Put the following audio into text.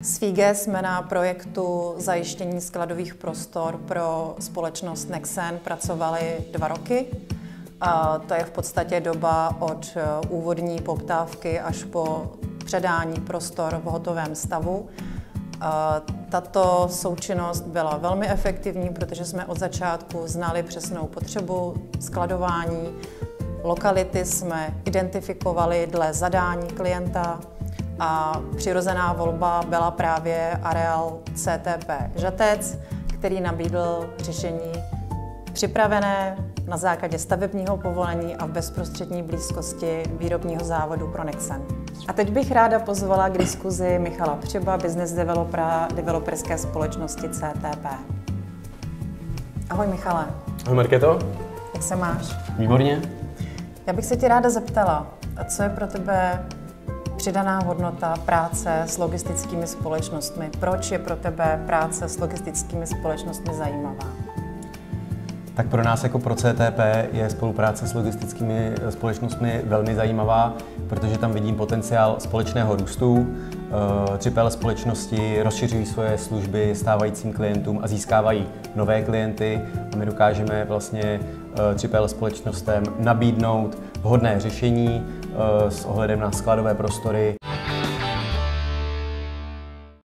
S FIGE jsme na projektu zajištění skladových prostor pro společnost Nexen pracovali 2 roky. To je v podstatě doba od úvodní poptávky až po předání prostor v hotovém stavu. Tato součinnost byla velmi efektivní, protože jsme od začátku znali přesnou potřebu skladování. Lokality jsme identifikovali dle zadání klienta a přirozená volba byla právě areál CTP Žatec, který nabídl řešení připravené na základě stavebního povolení a v bezprostřední blízkosti výrobního závodu pro Nexen. A teď bych ráda pozvala k diskuzi Michala Přeba, business developera developerské společnosti CTP. Ahoj Michale. Ahoj Markéto. Jak se máš? Výborně. Já bych se tě ráda zeptala, co je pro tebe přidaná hodnota práce s logistickými společnostmi? Proč je pro tebe práce s logistickými společnostmi zajímavá? Tak pro nás jako pro CTP je spolupráce s logistickými společnostmi velmi zajímavá, protože tam vidím potenciál společného růstu. 3PL společnosti rozšiřují svoje služby stávajícím klientům a získávají nové klienty a my dokážeme vlastně 3PL společnostem nabídnout vhodné řešení s ohledem na skladové prostory.